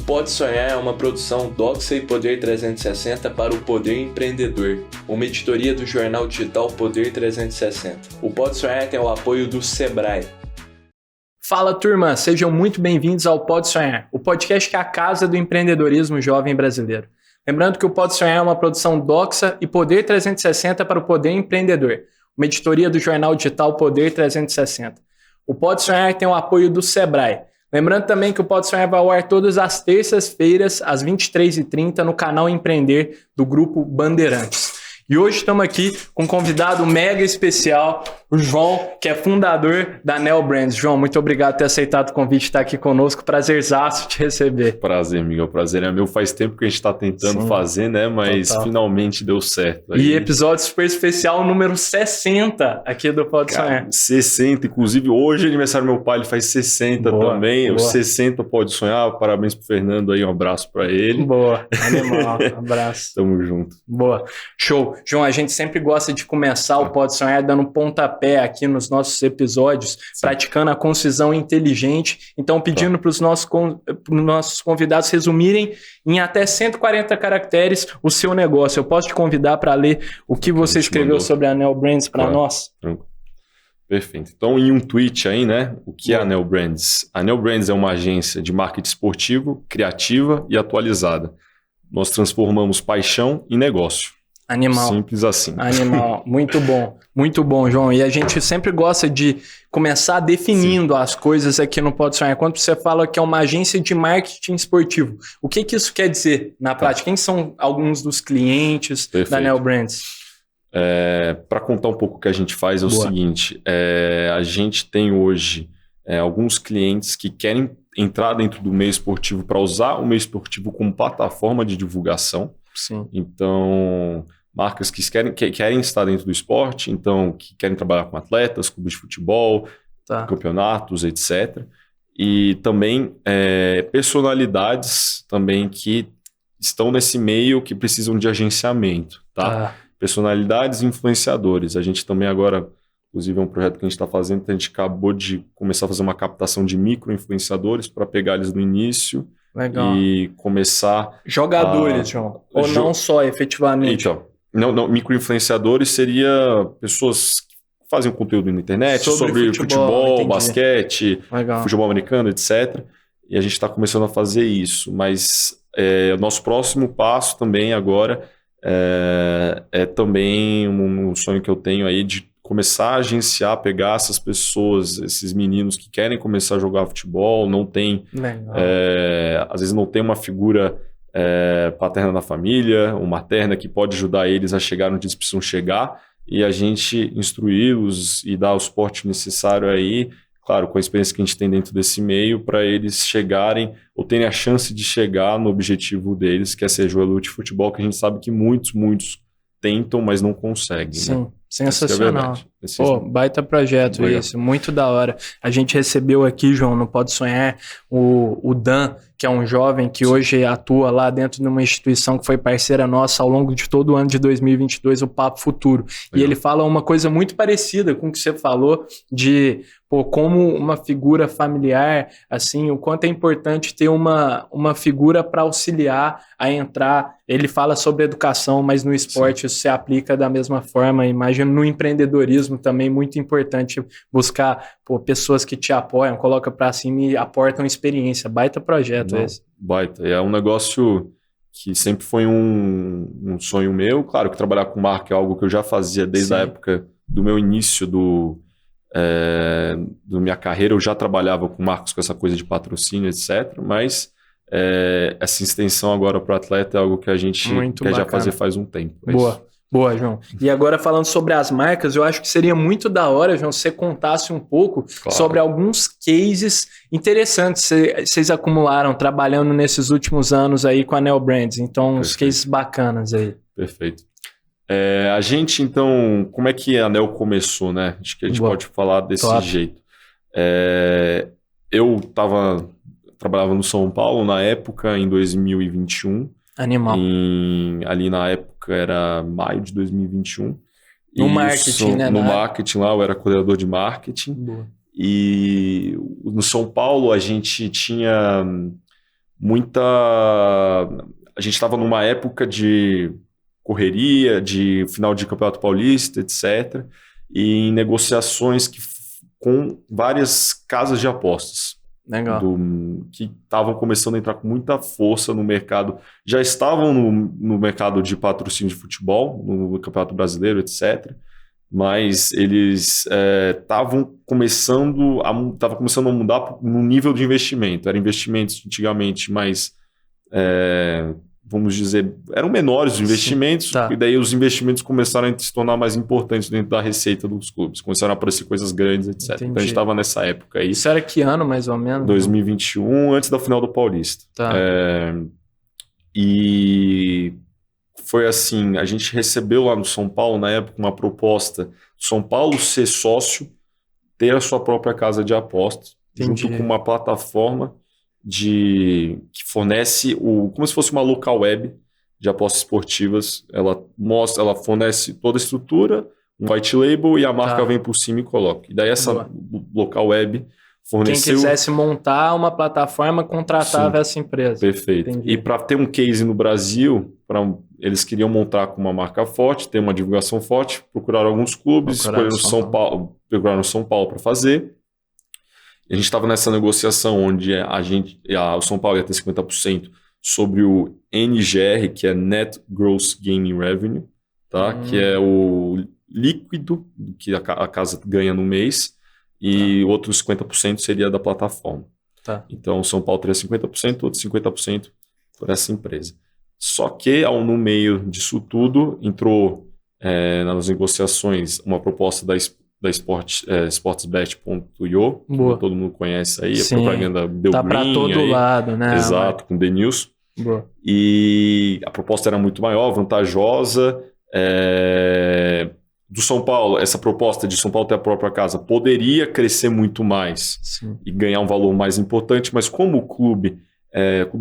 Pode Sonhar é uma produção Doxa e Poder 360 para o Poder Empreendedor, uma editoria do jornal digital Poder 360. O Pode Sonhar tem o apoio do Sebrae. Fala turma, sejam muito bem-vindos ao Pode Sonhar, o podcast que é a casa do empreendedorismo jovem brasileiro. Lembrando que o Pode Sonhar é uma produção Doxa e Poder 360 para o Poder Empreendedor, uma editoria do jornal digital Poder 360. O Pode Sonhar tem o apoio do Sebrae. Lembrando também que o Pode Sonhar vai ao ar todas as terças-feiras, às 23h30, no canal Empreender do Grupo Bandeirantes. E hoje estamos aqui com um convidado mega especial, o João, que é fundador da Neo Brands. João, muito obrigado por ter aceitado o convite de estar aqui conosco. Prazerzaço te receber. Prazer, Miguel. O prazer é meu. Faz tempo que a gente está tentando fazer, né? Mas finalmente deu certo. Aí. E episódio super especial, número 60 aqui do Pode Sonhar. 60, inclusive hoje é aniversário do meu pai, ele faz 60 também. Boa. Os 60 Pode Sonhar. Parabéns pro Fernando aí, um abraço para ele. Boa, animal, um abraço. Tamo junto. Boa, show. João, a gente sempre gosta de começar o Pode Sonhar dando pontapé aqui nos nossos episódios, praticando a concisão inteligente. Então, pedindo para os nossos convidados resumirem em até 140 caracteres o seu negócio. Eu posso te convidar para ler o que você escreveu sobre a Neo Brands para nós? Perfeito. Então, em um tweet aí, né? O que é a Neo Brands? A Neo Brands é uma agência de marketing esportivo, criativa e atualizada. Nós transformamos paixão em negócio. Animal. Simples assim. Animal. Muito bom, João. E a gente sempre gosta de começar definindo as coisas aqui no Pode Sonhar. Quando você fala que é uma agência de marketing esportivo, o que isso quer dizer na prática? Quem são alguns dos clientes da Neo Brands? Para contar um pouco o que a gente faz é o seguinte, a gente tem hoje alguns clientes que querem entrar dentro do meio esportivo para usar o meio esportivo como plataforma de divulgação. Sim. Então, marcas que querem estar dentro do esporte, então que querem trabalhar com atletas, clubes de futebol, campeonatos, etc. E também personalidades também que estão nesse meio que precisam de agenciamento, tá? Personalidades e influenciadores. A gente também agora, inclusive é um projeto que a gente está fazendo, a gente acabou de começar a fazer uma captação de micro-influenciadores para pegar eles no início. Legal. E começar... Jogadores, João. Ou não só, efetivamente. Então, não, micro-influenciadores seria pessoas que fazem conteúdo na internet sobre futebol, basquete, futebol americano, etc. E a gente está começando a fazer isso. Mas o nosso próximo passo também agora é também um sonho que eu tenho aí de começar a agenciar, pegar essas pessoas, esses meninos que querem começar a jogar futebol, não tem, às vezes não tem uma figura paterna na família, ou materna que pode ajudar eles a chegar onde eles precisam chegar, e a gente instruí-los e dar o suporte necessário aí, claro, com a experiência que a gente tem dentro desse meio, para eles chegarem, ou terem a chance de chegar no objetivo deles, que é ser jogador de futebol, que a gente sabe que muitos tentam, mas não conseguem. Sim. Né? Sensacional. Pô, baita projeto isso, muito da hora. A gente recebeu aqui, João, no Pode Sonhar, o Dan, que é um jovem que hoje atua lá dentro de uma instituição que foi parceira nossa ao longo de todo o ano de 2022, o Papo Futuro. E ele fala uma coisa muito parecida com o que você falou de como uma figura familiar, assim, o quanto é importante ter uma figura para auxiliar a entrar. Ele fala sobre educação, mas no esporte isso se aplica da mesma forma. Imagino no empreendedorismo também muito importante buscar pessoas que te apoiam, colocam para cima e aportam experiência. Baita projeto esse. Baita. É um negócio que sempre foi um sonho meu. Claro que trabalhar com marca é algo que eu já fazia desde a época do meu início da minha carreira. Eu já trabalhava com marcas, com essa coisa de patrocínio, etc. Mas essa extensão agora para o atleta é algo que a gente quer já fazer faz um tempo. Boa, João. E agora falando sobre as marcas, eu acho que seria muito da hora, João, se você contasse um pouco sobre alguns cases interessantes que vocês acumularam trabalhando nesses últimos anos aí com a Neo Brands. Então, uns cases bacanas aí. Perfeito. A gente, então, como é que a Neo começou, né? Acho que a gente pode falar desse jeito. Eu trabalhava no São Paulo na época, em 2021. Animal. Ali na época era maio de 2021. No marketing, né? No marketing lá, eu era coordenador de marketing. Boa. E no São Paulo a gente tinha A gente estava numa época de correria, de final de Campeonato Paulista, etc. E em negociações com várias casas de apostas. Legal. Que estavam começando a entrar com muita força no mercado. Já estavam no mercado de patrocínio de futebol, no Campeonato Brasileiro, etc. Mas eles estavam começando a mudar no nível de investimento. Eram investimentos antigamente mais, vamos dizer, eram menores os investimentos, e daí os investimentos começaram a se tornar mais importantes dentro da receita dos clubes. Começaram a aparecer coisas grandes, etc. Entendi. Então a gente estava nessa época aí. Isso era que ano, mais ou menos? 2021, antes da final do Paulista. E foi assim, a gente recebeu lá no São Paulo, na época, uma proposta do São Paulo ser sócio, ter a sua própria casa de apostas, junto com uma plataforma que fornece como se fosse uma local web de apostas esportivas. Ela fornece toda a estrutura, um white label, e a marca vem por cima e coloca. E daí essa local web forneceu... Quem quisesse montar uma plataforma, contratava essa empresa. Perfeito. Entendi. E para ter um case no Brasil, eles queriam montar com uma marca forte, ter uma divulgação procuraram alguns clubes, procuraram São Paulo para fazer. A gente estava nessa negociação onde o São Paulo ia ter 50% sobre o NGR, que é Net Gross Gaming Revenue, tá? Que é o líquido que a casa ganha no mês, e outros 50% seria da plataforma. Então, o São Paulo teria 50%, outros 50% por essa empresa. Só que, no meio disso tudo, entrou nas negociações uma proposta da sportsbet.io, que todo mundo conhece aí. Sim. A propaganda deu green. Tá para todo lado, né? Exato, com The News. Boa. E a proposta era muito maior, vantajosa. Do São Paulo, essa proposta de São Paulo ter a própria casa poderia crescer muito mais. Sim. E ganhar um valor mais importante, mas como clubes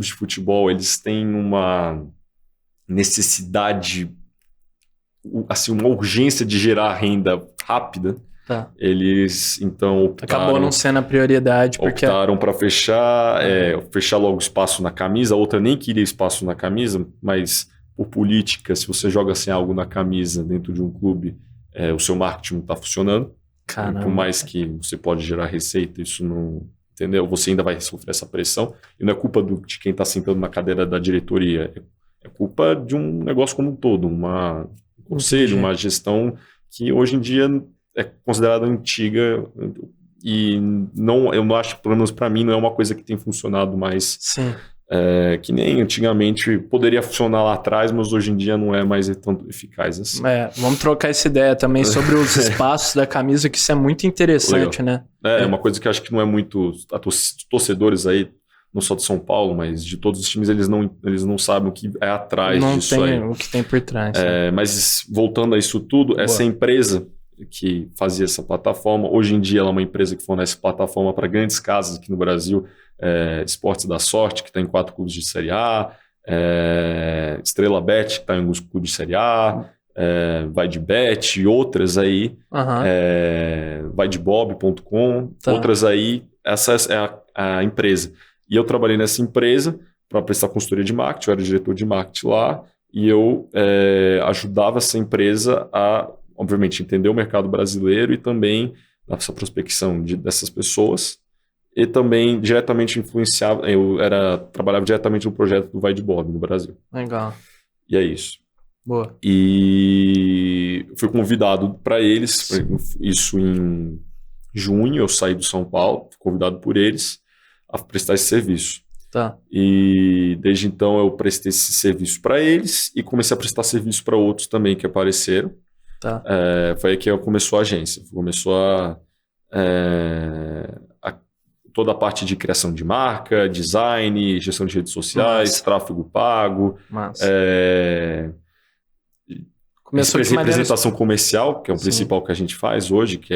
de futebol, eles têm uma necessidade, assim, uma urgência de gerar renda rápida, eles então optaram... Acabou não sendo a prioridade. Optaram para fechar logo espaço na camisa. A outra nem queria espaço na camisa, mas por política, se você joga sem algo na camisa dentro de um clube, o seu marketing não está funcionando. Caramba. Por mais que você pode gerar receita, isso não... Entendeu? Você ainda vai sofrer essa pressão. E não é culpa de quem está sentando na cadeira da diretoria. É culpa de um negócio como um todo. Um conselho, uma gestão que hoje em dia é considerada antiga. E eu não acho, pelo menos para mim, não é uma coisa que tem funcionado mais. Sim. Que nem antigamente poderia funcionar lá atrás, mas hoje em dia não é mais tão eficaz assim. Vamos trocar essa ideia também sobre os espaços da camisa, que isso é muito interessante, legal, né? É uma coisa que eu acho que não é muito... Os torcedores aí, não só de São Paulo, mas de todos os times, eles não sabem o que é atrás disso aí. Não tem o que tem por trás. Mas voltando a isso tudo, essa empresa que fazia essa plataforma, hoje em dia ela é uma empresa que fornece plataforma para grandes casas aqui no Brasil, Esportes da Sorte, que está em 4 clubes de Série A, Estrela Bet, que está em alguns clubes de Série A, Vai de Bet e outras aí, vaidebob.com, outras aí, essa é a empresa. E eu trabalhei nessa empresa para prestar consultoria de marketing, eu era diretor de marketing lá, e eu ajudava essa empresa a, obviamente, entender o mercado brasileiro e também nessa prospecção dessas pessoas, e também diretamente influenciava, trabalhava diretamente no projeto do Vai de Bob no Brasil. Legal. E é isso. Boa. E fui convidado para eles, isso em junho, eu saí do São Paulo, fui convidado por eles a prestar esse serviço. E desde então eu prestei esse serviço para eles e comecei a prestar serviço para outros também que apareceram. Foi aí que começou a agência. Começou toda a parte de criação de marca, design, gestão de redes sociais, tráfego pago, representação comercial, que é o principal que a gente faz hoje, que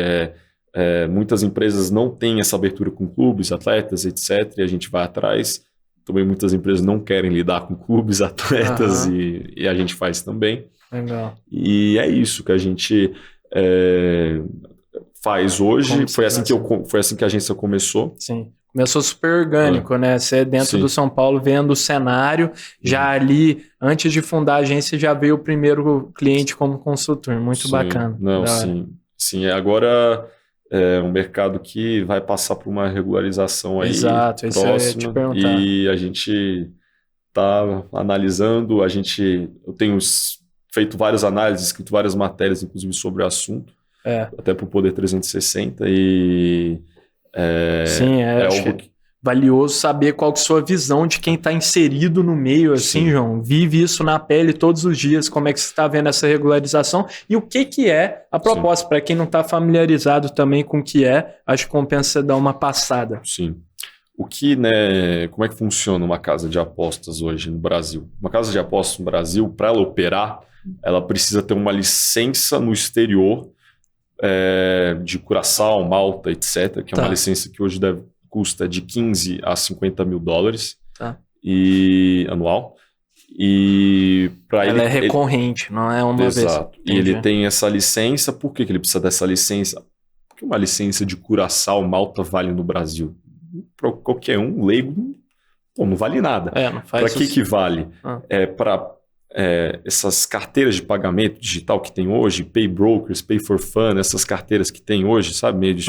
muitas empresas não têm essa abertura com clubes, atletas, etc. E a gente vai atrás. Também muitas empresas não querem lidar com clubes, atletas, e a gente faz também. Legal. E é isso que a gente faz hoje. Foi assim que a agência começou. Sim. Começou super orgânico, né? Você dentro do São Paulo vendo o cenário, já ali, antes de fundar a agência, já veio o primeiro cliente como consultor. Muito bacana. Não, sim. Agora é um mercado que vai passar por uma regularização aí. Exato, isso eu ia te perguntar. E a gente está analisando, eu tenho feito várias análises, escrito várias matérias, inclusive sobre o assunto, até para o Poder 360 e... acho algo que valioso saber qual que é a sua visão de quem está inserido no meio, assim, João, vive isso na pele todos os dias, como é que você está vendo essa regularização e o que é a proposta, para quem não está familiarizado também com o que acho que compensa você dar uma passada. Sim. Como é que funciona uma casa de apostas hoje no Brasil? Uma casa de apostas no Brasil, para ela operar, ela precisa ter uma licença no exterior, de Curaçao, Malta, etc., que é uma licença que hoje custa de 15 a 50 mil dólares anual. E ela é recorrente, não é uma vez. Exato. E ele tem essa licença. Por que ele precisa dessa licença? Porque uma licença de Curaçao, Malta vale no Brasil. Para qualquer um, leigo, não vale nada. Para que vale? Para essas carteiras de pagamento digital que tem hoje, Pay Brokers, Pay for Fun, essas carteiras que tem hoje, sabe? Meio de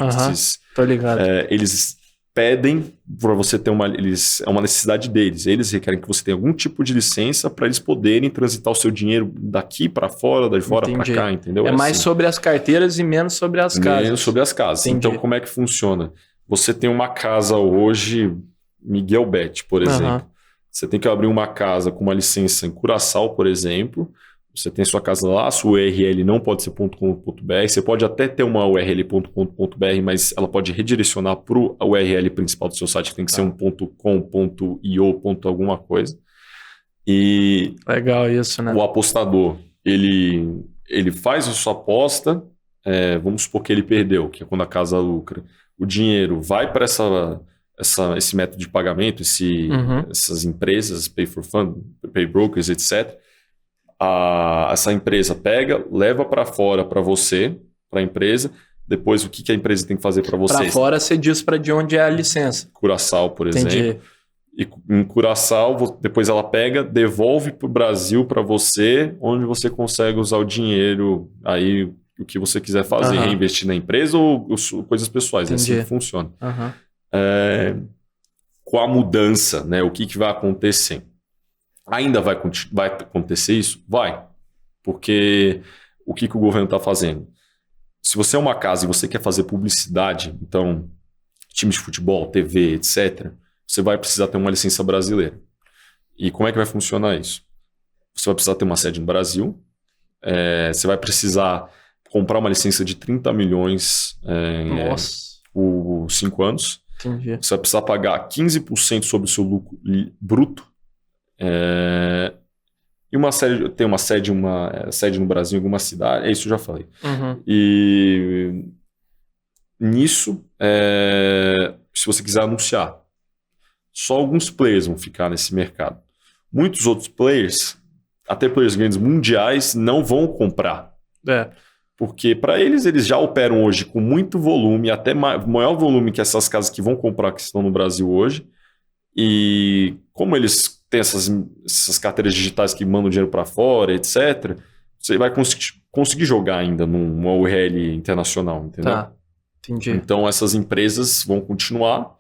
tô ligado. Eles pedem para você ter é uma necessidade deles. Eles requerem que você tenha algum tipo de licença para eles poderem transitar o seu dinheiro daqui para fora, de fora para cá, entendeu? Mais sobre as carteiras e menos sobre as casas. Menos sobre as casas. Então, como é que funciona? Você tem uma casa hoje, Miguel Bet, por exemplo. Você tem que abrir uma casa com uma licença em Curaçao, por exemplo. Você tem sua casa lá, sua URL não pode ser .com.br. Você pode até ter uma URL .com.br, mas ela pode redirecionar para a URL principal do seu site, que tem que ser um .com.io, alguma coisa. E legal isso, né? O apostador, ele faz a sua aposta, vamos supor que ele perdeu, que é quando a casa lucra. O dinheiro vai para esse método de pagamento, essas empresas, Pay for Fun, Pay Brokers, etc. Essa empresa pega, leva para fora para você, para a empresa. Depois, o que a empresa tem que fazer para você? Para fora, você diz para de onde é a licença. Curaçao, por exemplo. E em Curaçao, depois ela pega, devolve para o Brasil para você, onde você consegue usar o dinheiro aí, o que você quiser fazer, reinvestir na empresa ou coisas pessoais. É assim que funciona. Com a mudança, né, o que vai acontecer? Ainda vai acontecer isso? Vai. Porque o que o governo está fazendo? Se você é uma casa e você quer fazer publicidade, então, time de futebol, TV, etc., você vai precisar ter uma licença brasileira. E como é que vai funcionar isso? Você vai precisar ter uma sede no Brasil, você vai precisar comprar uma licença de 30 milhões por 5 anos. Entendi. Você vai precisar pagar 15% sobre o seu lucro bruto. E tem uma sede no Brasil, em alguma cidade. Isso eu já falei. E nisso, se você quiser anunciar, só alguns players vão ficar nesse mercado. Muitos outros players, até players grandes mundiais, não vão comprar. Porque para eles já operam hoje com muito volume, até maior volume que essas casas que vão comprar que estão no Brasil hoje. E como eles têm essas carteiras digitais que mandam dinheiro para fora, etc., você vai conseguir jogar ainda numa URL internacional, entendeu? Tá, entendi. Então essas empresas vão continuar.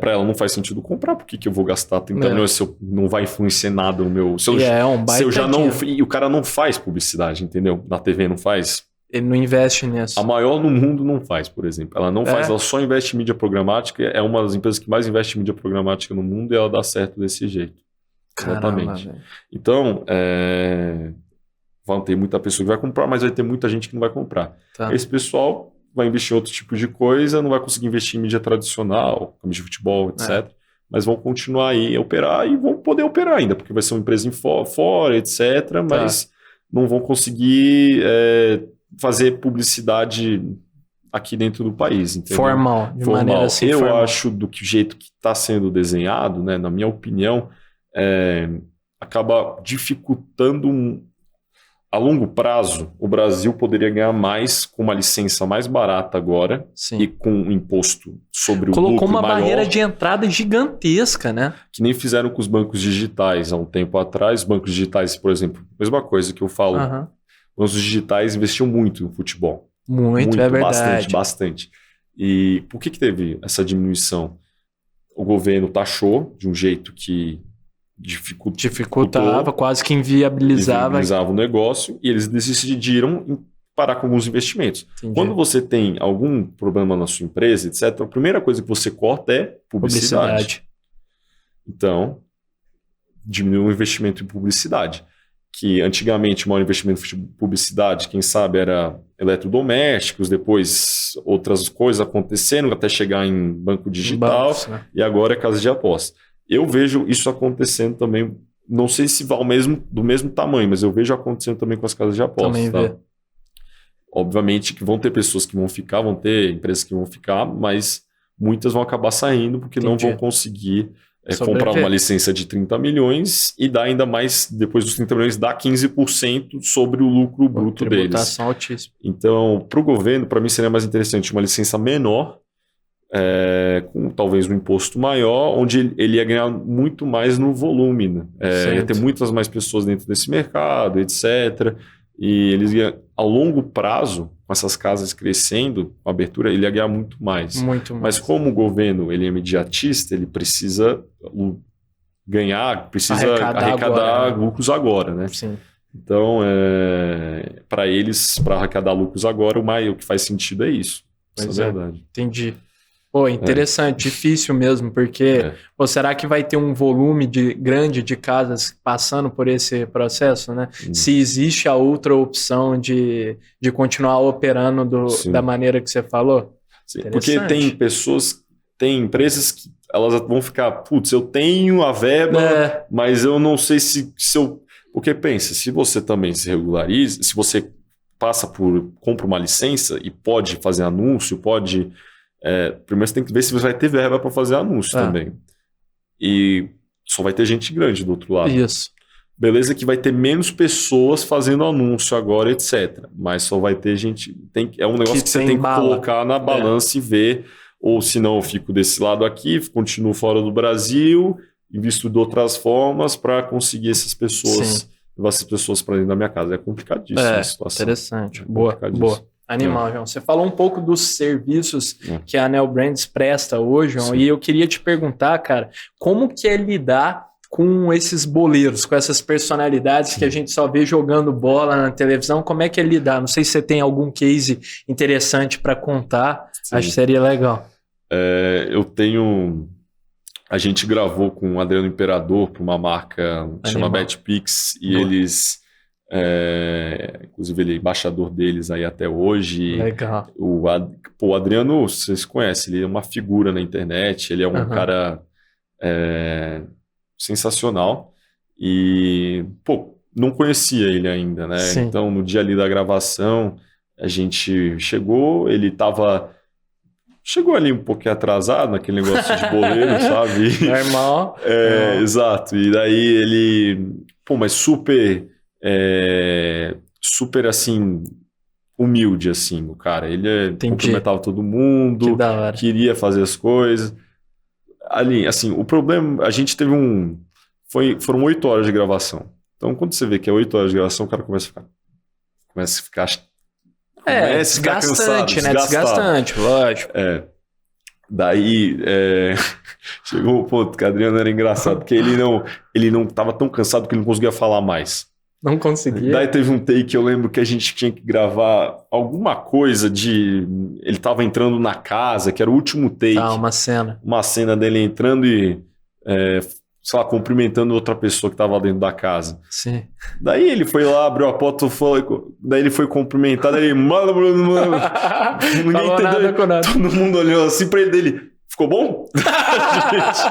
Para ela não faz sentido comprar, por que eu vou gastar 30 milhões se eu não vai influenciar nada no meu... Se eu já não... E o cara não faz publicidade, entendeu? Na TV não faz. Ele não investe nisso. A maior no mundo não faz, por exemplo. Ela não faz, ela só investe em mídia programática. É uma das empresas que mais investe em mídia programática no mundo e ela dá certo desse jeito. Caramba, exatamente. Véio. Então, vai ter muita pessoa que vai comprar, mas vai ter muita gente que não vai comprar. Tá. Esse pessoal vai investir em outro tipo de coisa, não vai conseguir investir em mídia tradicional, mídia de futebol, etc. Mas vão continuar aí a operar e vão poder operar ainda, porque vai ser uma empresa fora, etc. Mas não vão conseguir fazer publicidade aqui dentro do país. Entendeu? Formal, de maneira assim. Eu acho do jeito que está sendo desenhado, né, na minha opinião, acaba dificultando a longo prazo, o Brasil poderia ganhar mais com uma licença mais barata agora. Sim. E com um imposto sobre o lucro Colocou uma maior, barreira de entrada gigantesca, né? Que nem fizeram com os bancos digitais há um tempo atrás. Bancos digitais, por exemplo, mesma coisa que eu falo. Bancos digitais investiam muito no futebol. Muito, é verdade. Bastante. E por que teve essa diminuição? O governo taxou de um jeito que dificultava, quase que inviabilizava o negócio, e eles decidiram parar com alguns investimentos. Entendi. Quando você tem algum problema na sua empresa, etc., a primeira coisa que você corta é publicidade. Então, diminui o investimento em publicidade. Que antigamente o maior investimento em publicidade, quem sabe, era eletrodomésticos, depois outras coisas acontecendo até chegar em banco digital, bancos, né? E agora é casa de aposta. Eu vejo isso acontecendo também, não sei se vai do mesmo tamanho, mas eu vejo acontecendo também com as casas de aposta. Também tá? Obviamente que vão ter pessoas que vão ficar, vão ter empresas que vão ficar, mas muitas vão acabar saindo porque não vão conseguir comprar uma licença de 30 milhões e dar ainda mais, depois dos 30 milhões, dá 15% sobre o lucro bruto deles. Tributação altíssima. Então, para o governo, para mim seria mais interessante uma licença menor, com talvez um imposto maior, onde ele ia ganhar muito mais no volume. Né? Ia ter muitas mais pessoas dentro desse mercado, etc. E eles iam, ao longo prazo, com essas casas crescendo, com a abertura, ele ia ganhar muito mais. Mas como o governo ele é imediatista, ele precisa ganhar, precisa arrecadar lucros agora. Né? Sim. Então, para eles, para arrecadar lucros agora, o que faz sentido é isso. Essa é a verdade. Entendi. Pô, interessante, difícil mesmo, porque será que vai ter um volume grande de casas passando por esse processo, né? Se existe a outra opção de continuar operando da maneira que você falou? Sim, porque tem empresas que elas vão ficar, putz, eu tenho a verba, mas eu não sei se eu... Porque pensa, se você também se regulariza, se você compra uma licença e pode fazer anúncio, primeiro você tem que ver se você vai ter verba para fazer anúncio também. E só vai ter gente grande do outro lado. Isso. Beleza que vai ter menos pessoas fazendo anúncio agora, etc. Mas só vai ter gente... é um negócio que você tem que colocar na balança e ver. Ou se não, eu fico desse lado aqui, continuo fora do Brasil, invisto de outras formas para conseguir essas pessoas, levar essas pessoas para dentro da minha casa. É complicadíssimo a situação. Interessante. Boa. Animal, João. Você falou um pouco dos serviços que a Anel Brands presta hoje, João, e eu queria te perguntar, cara, como que é lidar com esses boleiros, com essas personalidades que a gente só vê jogando bola na televisão? Como é que é lidar? Não sei se você tem algum case interessante para contar. Acho que seria legal. Eu tenho... A gente gravou com o Adriano Imperador para uma marca que chama BetPix e eles... inclusive ele é embaixador deles aí até hoje. Legal. O Adriano, vocês conhecem, ele é uma figura na internet, ele é um cara sensacional e não conhecia ele ainda, né? Sim. Então no dia ali da gravação a gente chegou ali um pouquinho atrasado naquele negócio de boleiro, sabe? Normal. Exato, e daí ele mas super assim, humilde, assim, o cara. Ele cumprimentava todo mundo, que da hora. Queria fazer as coisas. Ali, assim, o problema, a gente teve foram 8 horas de gravação. Então, quando você vê que é 8 horas de gravação, o cara começa a ficar desgastante, né? Desgastante, lógico. Daí, chegou um ponto que o Adriano era engraçado, porque ele não estava tão cansado que ele não conseguia falar mais. Não conseguia. Daí teve um take, eu lembro que a gente tinha que gravar alguma coisa ele tava entrando na casa, que era o último take. Uma cena. Uma cena dele entrando e, sei lá, cumprimentando outra pessoa que tava dentro da casa. Sim. Daí ele foi lá, abriu a porta, daí ele foi cumprimentar, daí ele... Mano. Ninguém entendeu. Todo mundo olhou assim pra ele, ficou bom? Gente,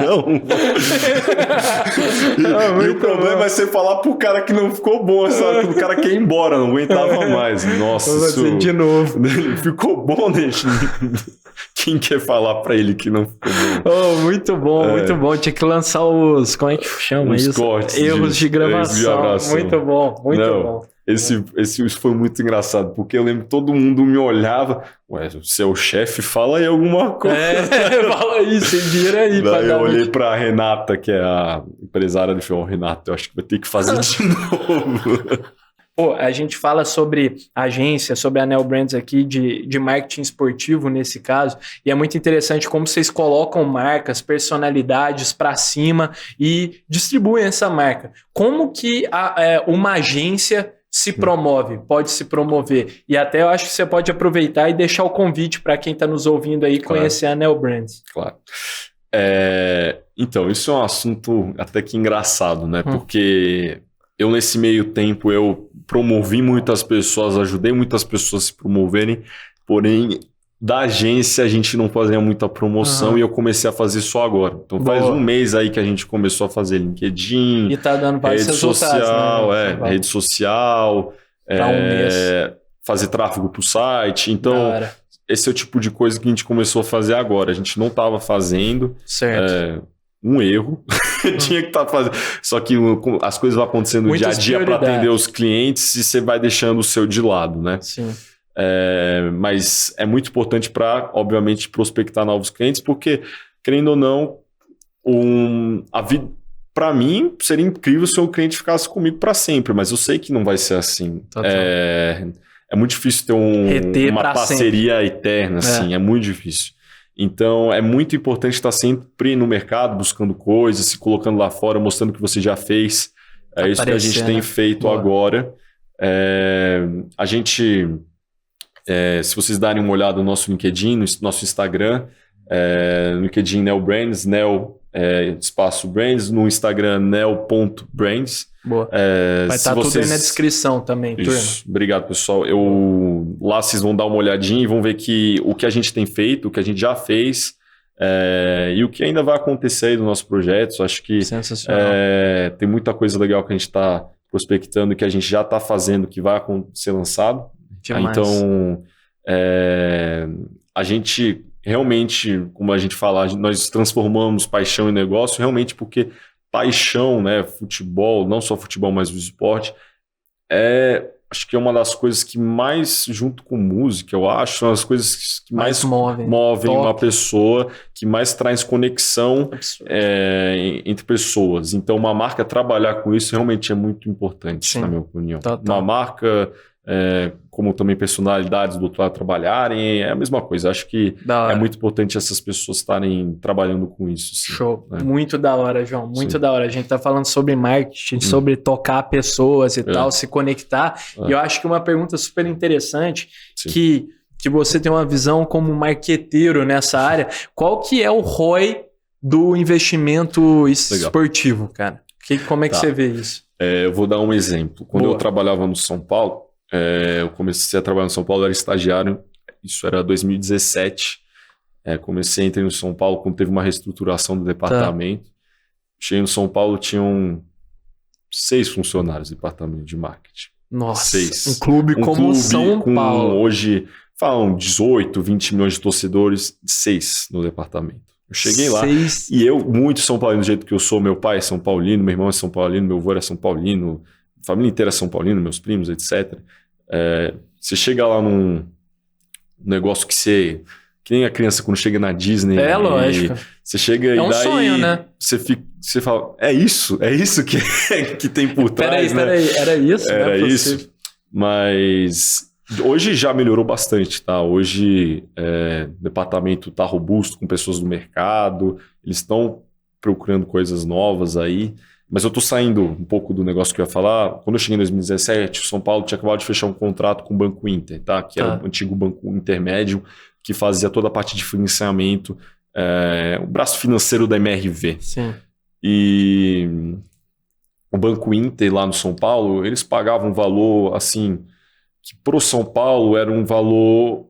não. E o problema é você falar pro cara que não ficou bom, sabe? O cara quer ir embora, não aguentava mais. Nossa, isso... De novo. Ficou bom, gente. Quem quer falar pra ele que não ficou bom? Muito bom, muito bom. Tinha que lançar como é que chama isso? Cortes Erros de gravação. Muito bom, muito bom. Isso foi muito engraçado, porque eu lembro que todo mundo me olhava, ué, o seu chefe, fala aí alguma coisa. Fala aí, sem dinheiro aí. Daí eu olhei pra Renata, que é a empresária do filme. Renata, eu acho que vai ter que fazer de novo. Pô, a gente fala sobre agência, sobre a Neo Brands aqui, de marketing esportivo nesse caso, e é muito interessante como vocês colocam marcas, personalidades para cima e distribuem essa marca. Como que uma agência se promove, pode se promover? E até eu acho que você pode aproveitar e deixar o convite para quem está nos ouvindo aí conhecer a Neo Brands. Claro. Então, isso é um assunto até que engraçado, né? Porque eu, nesse meio tempo, eu promovi muitas pessoas, ajudei muitas pessoas a se promoverem, porém, da agência a gente não fazia muita promoção e eu comecei a fazer só agora. Então faz um mês aí que a gente começou a fazer LinkedIn, e tá dando vários rede social, né? Rede social, fazer tráfego pro site. Então, esse é o tipo de coisa que a gente começou a fazer agora. A gente não estava fazendo. Certo. Um erro, tinha que estar fazendo. Só que as coisas vão acontecendo dia a dia para atender os clientes e você vai deixando o seu de lado, né? Sim. Mas é muito importante para, obviamente, prospectar novos clientes, porque, querendo ou não, a vida, para mim, seria incrível se o cliente ficasse comigo para sempre, mas eu sei que não vai ser assim. É muito difícil ter uma parceria eterna, assim, é muito difícil. Então, é muito importante estar sempre no mercado, buscando coisas, se colocando lá fora, mostrando o que você já fez. É isso que a gente tem feito agora. A gente, se vocês darem uma olhada no nosso LinkedIn, no nosso Instagram, no LinkedIn Neo Brands, Neo espaço Brands, no Instagram neo.brands. Boa. Vai estar tudo aí na descrição também, turma. Obrigado, pessoal. Lá vocês vão dar uma olhadinha e vão ver que o que a gente tem feito, o que a gente já fez e o que ainda vai acontecer aí nos nossos projetos. Acho que tem muita coisa legal que a gente está prospectando e que a gente já está fazendo, que vai ser lançado. Demais. Então, a gente realmente, como a gente fala, nós transformamos paixão em negócio, realmente porque paixão, né, futebol, não só futebol, mas o esporte, acho que é uma das coisas que mais, junto com música, eu acho, são as coisas que mais movem uma pessoa, que mais traz conexão entre pessoas. Então, uma marca trabalhar com isso realmente é muito importante, na minha opinião. Uma marca, como também personalidades do outro lado trabalharem, é a mesma coisa. Acho que é muito importante essas pessoas estarem trabalhando com isso. Sim, show. Né? Muito da hora, João. Muito da hora. A gente está falando sobre marketing, sobre tocar pessoas e tal, se conectar. E eu acho que uma pergunta super interessante, que você tem uma visão como marqueteiro nessa área, qual que é o ROI do investimento esportivo, cara? Como é que você vê isso? Eu vou dar um exemplo. Quando eu trabalhava no São Paulo, eu comecei a trabalhar no São Paulo, era estagiário, isso era 2017. Entrei no São Paulo quando teve uma reestruturação do departamento. Cheguei no São Paulo, tinham 6 funcionários do departamento de marketing. Nossa, 6. Um clube como São Paulo. Hoje, falam 18, 20 milhões de torcedores, 6 no departamento. Eu cheguei lá e eu, muito São Paulino, do jeito que eu sou, meu pai é São Paulino, meu irmão é São Paulino, meu avô era São Paulino, a família inteira é São Paulino, meus primos, etc. Você chega lá num negócio que nem a criança quando chega na Disney. Lógico. Você chega e daí... sonho, né? Você fala, é isso que tem por trás, né? Peraí, era isso? Era isso. Mas hoje já melhorou bastante, tá? Hoje o departamento tá robusto com pessoas do mercado, eles estão procurando coisas novas aí. Mas eu tô saindo um pouco do negócio que eu ia falar. Quando eu cheguei em 2017, o São Paulo tinha acabado de fechar um contrato com o Banco Inter, tá? Que era o antigo banco intermédio, que fazia toda a parte de financiamento, o braço financeiro da MRV. Sim. E o Banco Inter lá no São Paulo, eles pagavam um valor, assim, que pro São Paulo era um valor...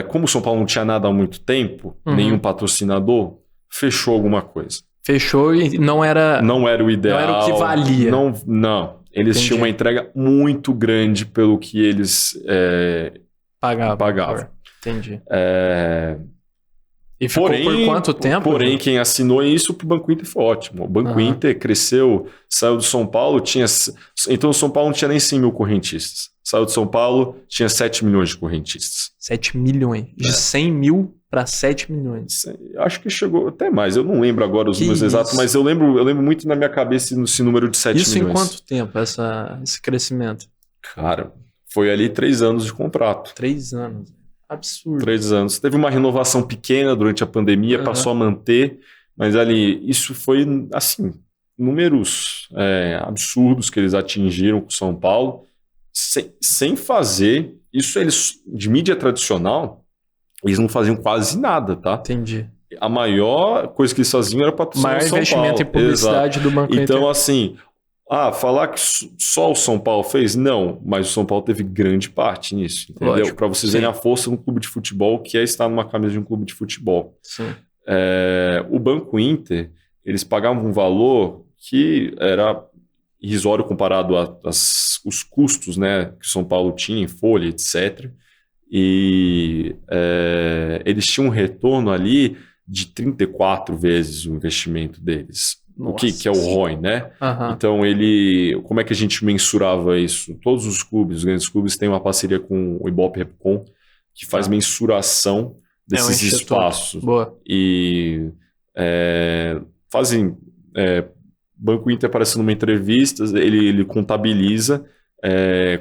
como o São Paulo não tinha nada há muito tempo, nenhum patrocinador, fechou alguma coisa. Fechou e não era o ideal. Não era o que valia. Não. Eles tinham uma entrega muito grande pelo que eles pagavam. Entendi. E ficou por quanto tempo? Porém, quem assinou isso pro Banco Inter foi ótimo. O Banco Inter cresceu, saiu do São Paulo, então o São Paulo não tinha nem 100 mil correntistas. Saiu de São Paulo, tinha 7 milhões de correntistas. 7 milhões. De 100 mil para 7 milhões. Acho que chegou até mais. Eu não lembro agora os números exatos, mas eu lembro muito na minha cabeça esse número de 7 milhões. Isso em quanto tempo, esse crescimento? Cara, foi ali 3 anos de contrato. 3 anos. Absurdo. 3 anos. Teve uma renovação pequena durante a pandemia, passou a manter, mas ali, isso foi, assim, números absurdos que eles atingiram com o São Paulo, sem fazer, isso eles, de mídia tradicional, eles não faziam quase nada, tá? Entendi. A maior coisa que eles faziam era patrocinar o São Paulo. Maior investimento em publicidade do Banco Inter. Então, assim... falar que só o São Paulo fez? Não, mas o São Paulo teve grande parte nisso, entendeu? Para vocês verem a força de um clube de futebol, que é estar numa camisa de um clube de futebol. Sim. O Banco Inter, eles pagavam um valor que era irrisório comparado aos custos, né, que o São Paulo tinha em folha, etc. E eles tinham um retorno ali de 34 vezes o investimento deles. O que é o ROI, né? Então, como é que a gente mensurava isso? Todos os clubes, os grandes clubes, têm uma parceria com o Ibope Repcon, que faz mensuração desses espaços. Boa. E fazem... Banco Inter aparece numa entrevista, ele contabiliza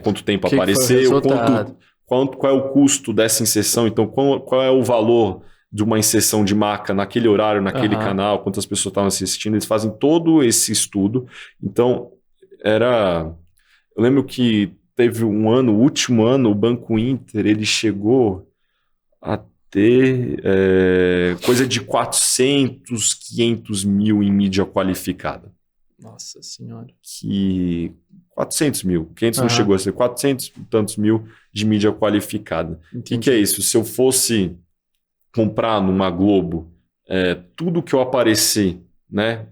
quanto tempo apareceu, qual é o custo dessa inserção, então qual é o valor de uma inserção de marca naquele horário, naquele canal, quantas pessoas estavam assistindo, eles fazem todo esse estudo. Então, eu lembro que teve um ano, o último ano, o Banco Inter, ele chegou a ter coisa de 400, 500 mil em mídia qualificada. Nossa Senhora. 400 mil, 500 não chegou a ser 400 e tantos mil de mídia qualificada. O que é isso? Se eu fosse comprar numa Globo tudo que eu apareci, né,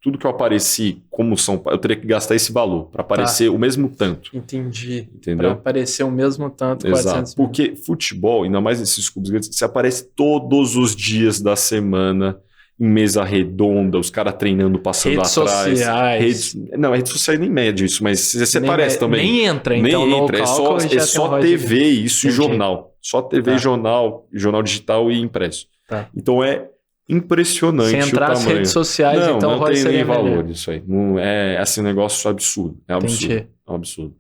tudo que eu apareci como São Paulo, eu teria que gastar esse valor para aparecer o mesmo tanto. Entendi. Entendeu? Para aparecer o mesmo tanto, exato. 400 mil. Porque futebol, ainda mais nesses clubes grandes, você aparece todos os dias da semana, em mesa redonda, os caras treinando, passando redes atrás. Sociais. Redes sociais nem mede isso, mas você aparece também. Nem entra, então. Nem entra, é só TV, isso. Entendi. E jornal. Só TV, jornal digital e impresso. Tá. Então é impressionante o tamanho. Se entrar nas redes sociais, então não tem nem valor melhor. isso aí. Não é assim, um negócio absurdo. É absurdo. Entendi. É um absurdo.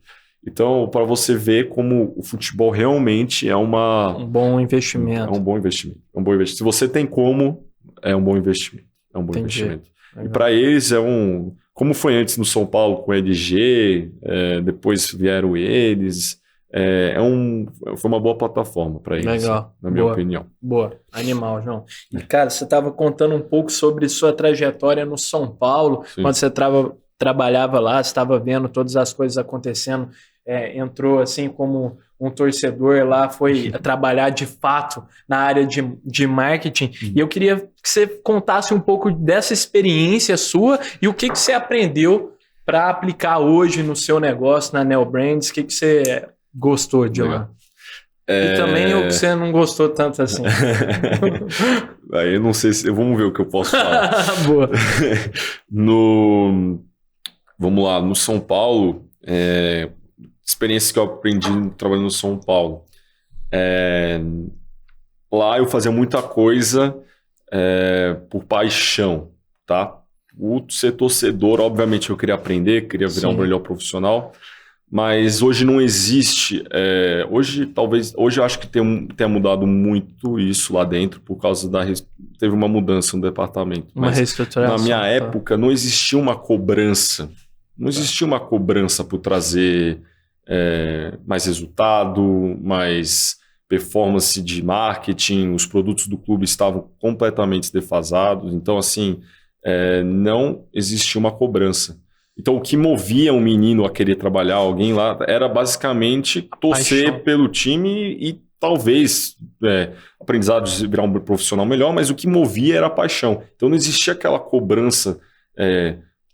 Então, para você ver como o futebol realmente é um bom investimento. É um bom investimento. Se você tem como, é um bom investimento. É um bom investimento. Legal. E para eles como foi antes no São Paulo com o LG, depois vieram eles, foi uma boa plataforma para eles. Legal. Na minha opinião. Boa, animal, João. E cara, você estava contando um pouco sobre sua trajetória no São Paulo. Sim. Quando você trabalhava lá, você estava vendo todas as coisas acontecendo, entrou assim como um torcedor lá, foi trabalhar de fato na área de marketing. E eu queria que você contasse um pouco dessa experiência sua e o que você aprendeu para aplicar hoje no seu negócio, na Neo Brands. O que você gostou de lá? E também o que você não gostou tanto assim. Aí eu não sei vamos ver o que eu posso falar. Boa. Vamos lá, no São Paulo, experiência que eu aprendi trabalhando no São Paulo. Lá eu fazia muita coisa por paixão, tá? O ser torcedor, obviamente eu queria aprender, queria virar um melhor profissional, mas hoje não existe. Hoje eu acho que tenha mudado muito isso lá dentro por causa teve uma mudança no departamento. Uma reestruturação. Na minha época não existia uma cobrança. Não existia uma cobrança por trazer mais resultado, mais performance de marketing, os produtos do clube estavam completamente defasados, então assim, não existia uma cobrança. Então o que movia um menino a querer trabalhar, alguém lá, era basicamente torcer pelo time e talvez aprendizado de virar um profissional melhor, mas o que movia era a paixão. Então não existia aquela cobrança,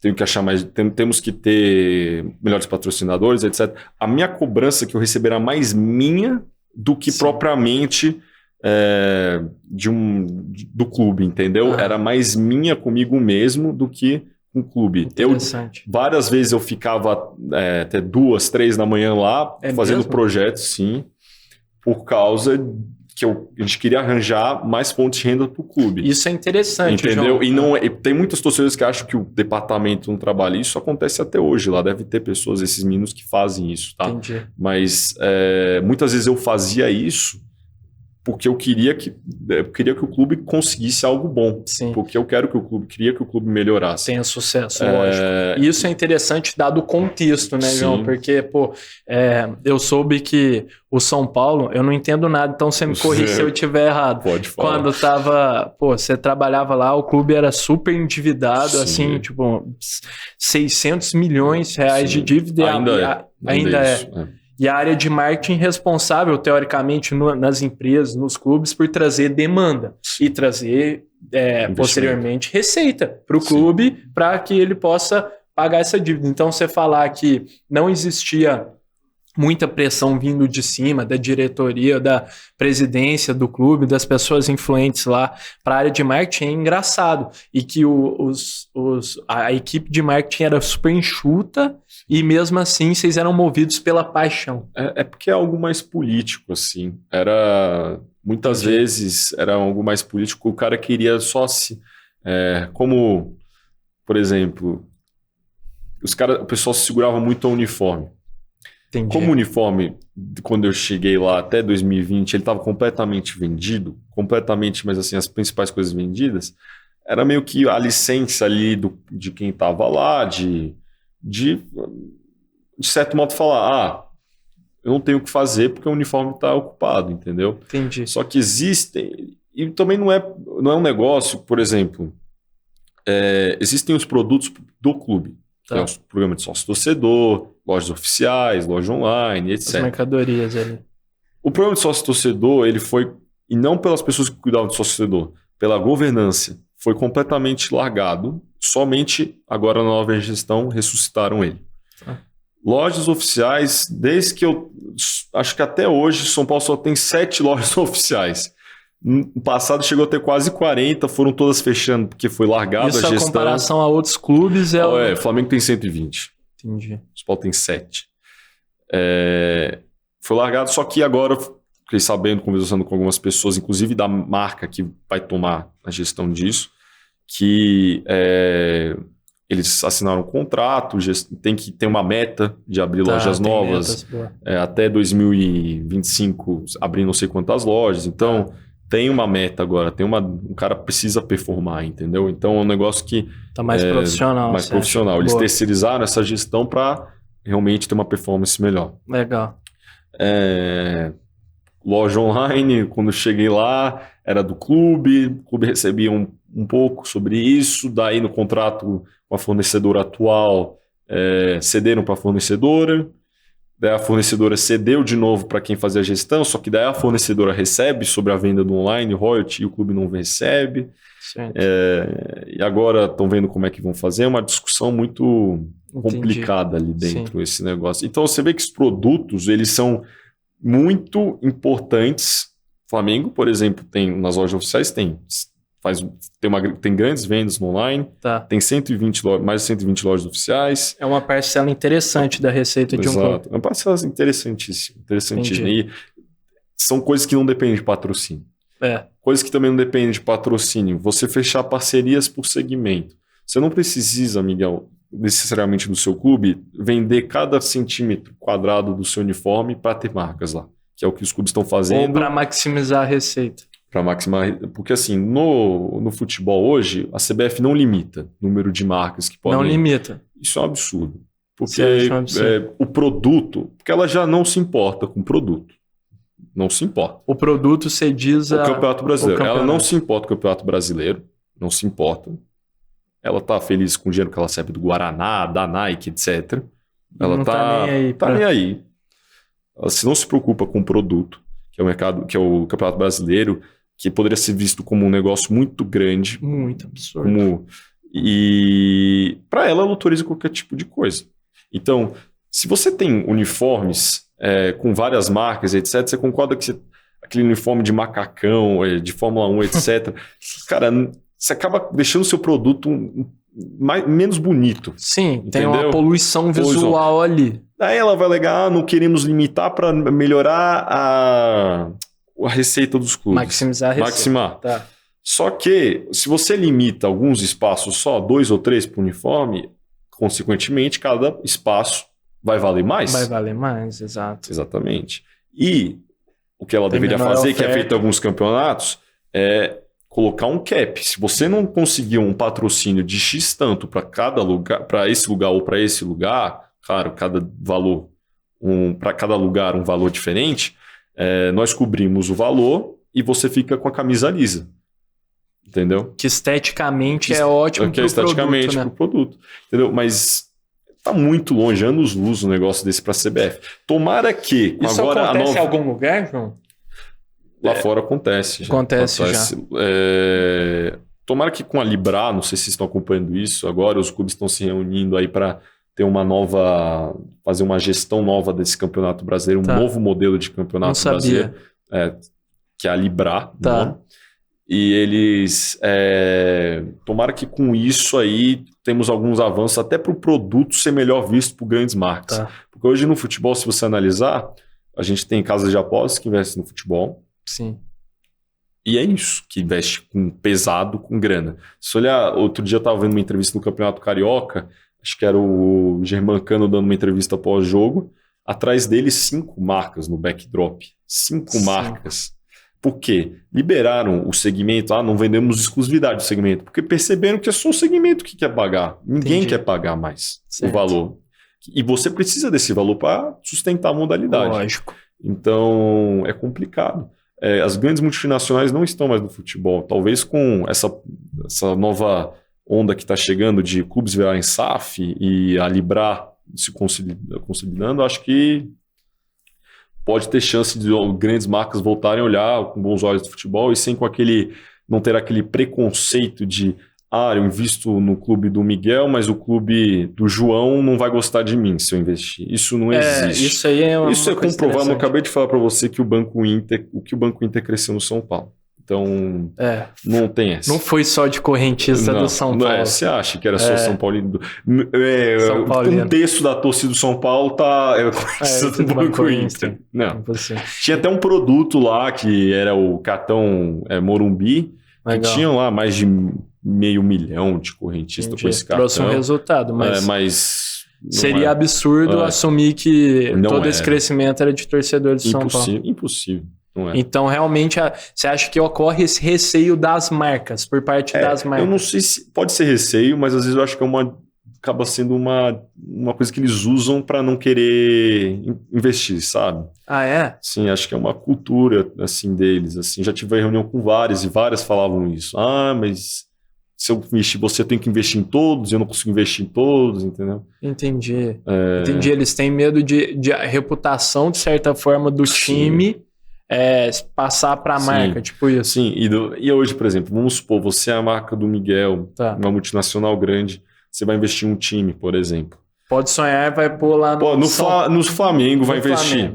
tenho que achar mais, temos que ter melhores patrocinadores, etc. A minha cobrança que eu recebi era mais minha do que propriamente do clube, entendeu? Era mais minha comigo mesmo do que com o clube. Várias vezes eu ficava até 2, 3 da manhã lá, fazendo mesmo? Projetos, sim, por causa que a gente queria arranjar mais fontes de renda para o clube. Isso é interessante, entendeu? João. E tem muitas torcedores que acham que o departamento não trabalha. Isso acontece até hoje. Lá deve ter pessoas, esses meninos, que fazem isso, tá? Entendi. Mas muitas vezes eu fazia isso porque eu queria que o clube conseguisse algo bom. Sim. Porque eu queria que o clube melhorasse. Tenha sucesso, lógico. E isso é interessante dado o contexto, né, João? Porque, eu soube que o São Paulo, eu não entendo nada, então você me corrige se eu estiver errado. Pode falar. Quando você trabalhava lá, o clube era super endividado, assim, tipo, 600 milhões de reais de dívida. Ainda é. E a área de marketing responsável, teoricamente, nas empresas, nos clubes, por trazer demanda e trazer, posteriormente, receita para o clube para que ele possa pagar essa dívida. Então, você falar que não existia muita pressão vindo de cima, da diretoria, da presidência do clube, das pessoas influentes lá para a área de marketing é engraçado. E que a equipe de marketing era super enxuta e mesmo assim vocês eram movidos pela paixão. É porque é algo mais político, assim. Muitas vezes era algo mais político. O cara queria só como, por exemplo, o pessoal se segurava muito ao uniforme. Entendi. Como o uniforme, quando eu cheguei lá até 2020, ele estava completamente vendido, mas assim, as principais coisas vendidas, era meio que a licença ali de quem estava lá, de certo modo falar, eu não tenho o que fazer porque o uniforme está ocupado, entendeu? Entendi. Só que existem, e também não é um negócio, por exemplo, existem os produtos do clube. Tem o programa de sócio-torcedor, lojas oficiais, loja online, etc. As mercadorias ali. O programa de sócio-torcedor, ele foi, e não pelas pessoas que cuidavam de sócio-torcedor, pela governança, foi completamente largado. Somente agora na nova gestão ressuscitaram ele. Lojas oficiais, desde que acho que até hoje, São Paulo só tem 7 lojas oficiais. No passado chegou a ter quase 40, foram todas fechando porque foi largado a gestão. Isso a comparação a outros clubes o Flamengo tem 120. Entendi. O São Paulo tem 7. Foi largado, só que agora, fiquei sabendo, conversando com algumas pessoas, inclusive da marca que vai tomar a gestão disso, que eles assinaram um contrato, tem que ter uma meta de abrir lojas novas. Até 2025 abrir não sei quantas lojas. Então... Tem uma meta agora, um cara precisa performar, entendeu? Então é um negócio que... Tá mais profissional. Mais profissional. Eles terceirizaram essa gestão para realmente ter uma performance melhor. Legal. Loja online, quando eu cheguei lá, era do clube, o clube recebia um pouco sobre isso, daí no contrato com a fornecedora atual, cederam para a fornecedora. Daí a fornecedora cedeu de novo para quem fazia a gestão, só que daí a fornecedora recebe sobre a venda do online, royalty, e o clube não recebe. E agora estão vendo como é que vão fazer. É uma discussão muito complicada ali dentro, esse negócio. Então você vê que os produtos, eles são muito importantes. Flamengo, por exemplo, tem nas lojas oficiais, tem grandes vendas no online, tem mais de 120 lojas oficiais. É uma parcela interessante da receita de um clube. É uma parcela interessantíssima. E são coisas que não dependem de patrocínio. Coisas que também não dependem de patrocínio. Você fechar parcerias por segmento. Você não precisa, Miguel, necessariamente no seu clube, vender cada centímetro quadrado do seu uniforme para ter marcas lá. Que é o que os clubes estão fazendo. Ou para maximizar a receita. Porque assim, no futebol hoje, a CBF não limita o número de marcas que podem... Não limita. Isso é um absurdo. Porque o produto... Porque ela já não se importa com o produto. Não se importa. O produto você diz... O Campeonato Brasileiro. Ela não se importa com o Campeonato Brasileiro. Não se importa. Ela está feliz com o dinheiro que ela recebe do Guaraná, da Nike, etc. Ela não tá nem aí. Ela não se preocupa com o produto, que é o mercado, que é o Campeonato Brasileiro, que poderia ser visto como um negócio muito grande. Muito absurdo. E para ela autoriza qualquer tipo de coisa. Então, se você tem uniformes com várias marcas, etc., você concorda que aquele uniforme de macacão, de Fórmula 1, etc. Cara, você acaba deixando o seu produto menos bonito. Sim, entendeu? Tem uma poluição visual ali. Daí ela vai alegar, não queremos limitar para melhorar a receita dos clubes. Maximizar a receita. Maximar. Tá. Só que, se você limita alguns espaços só, 2 ou 3 para o uniforme, consequentemente, cada espaço vai valer mais. Vai valer mais, exato. Exatamente. E o que ela deveria fazer, que é feito em alguns campeonatos, é colocar um cap. Se você não conseguir um patrocínio de X tanto para cada lugar, para esse lugar ou para esse lugar, claro, cada valor, para cada lugar um valor diferente, nós cobrimos o valor e você fica com a camisa lisa. Entendeu? Que esteticamente é ótimo para o produto. Esteticamente para o produto. Entendeu? Mas tá muito longe, anos-luz, um negócio desse para a CBF. Tomara que... Isso agora acontece em algum lugar, João? Lá fora acontece. Acontece já. Tomara que com a Libra, não sei se vocês estão acompanhando isso, agora os clubes estão se reunindo aí para ter uma nova... fazer uma gestão nova desse campeonato brasileiro, um novo modelo de campeonato brasileiro. Que é a Libra. Tá. Né? E eles... tomara que com isso aí temos alguns avanços até para o produto ser melhor visto por grandes marcas. Tá. Porque hoje no futebol, se você analisar, a gente tem casas de apostas que investem no futebol. Sim. E é isso, que investe com pesado, com grana. Se olhar, outro dia eu estava vendo uma entrevista no Campeonato Carioca, acho que era o Germancano dando uma entrevista pós-jogo, atrás dele 5 marcas no backdrop. 5 marcas. Por quê? Liberaram o segmento, não vendemos exclusividade do segmento, porque perceberam que é só o segmento que quer pagar. Ninguém quer pagar mais o valor. E você precisa desse valor para sustentar a modalidade. Lógico. Então, é complicado. As grandes multinacionais não estão mais no futebol. Talvez com essa nova onda que está chegando de clubes virarem SAF e a Libra se consolidando, acho que pode ter chance de grandes marcas voltarem a olhar com bons olhos do futebol e sem não ter aquele preconceito de eu invisto no clube do Miguel, mas o clube do João não vai gostar de mim se eu investir. Isso não existe. Isso aí isso é comprovado. Eu acabei de falar para você que o Banco Inter cresceu no São Paulo. Então, não tem essa. Não foi só de correntista do São Paulo. Você acha que era só São Paulino? Um terço da torcida do São Paulo tá correntista do Banco Inter. Não. Tinha até um produto lá que era o cartão Morumbi, que tinham lá mais de 500 mil de correntistas com esse cartão. Trouxe um resultado, mas seria absurdo assumir que todo esse crescimento era de torcedores de São Paulo. Impossível. Não é. Então, realmente, você acha que ocorre esse receio das marcas, por parte das marcas? Eu não sei se pode ser receio, mas às vezes eu acho que acaba sendo uma coisa que eles usam para não querer investir, sabe? Ah, é? Sim, acho que é uma cultura assim deles. Assim, já tive reunião com várias e várias falavam isso. Mas se eu investir, você tem que investir em todos, eu não consigo investir em todos, entendeu? Entendi. Eles têm medo de a reputação, de certa forma, do time passar para a marca, tipo isso. Sim, e hoje, por exemplo, vamos supor, você é a marca do Miguel, uma multinacional grande, você vai investir em um time, por exemplo. Pode sonhar, vai pôr lá no Flamengo, vai investir.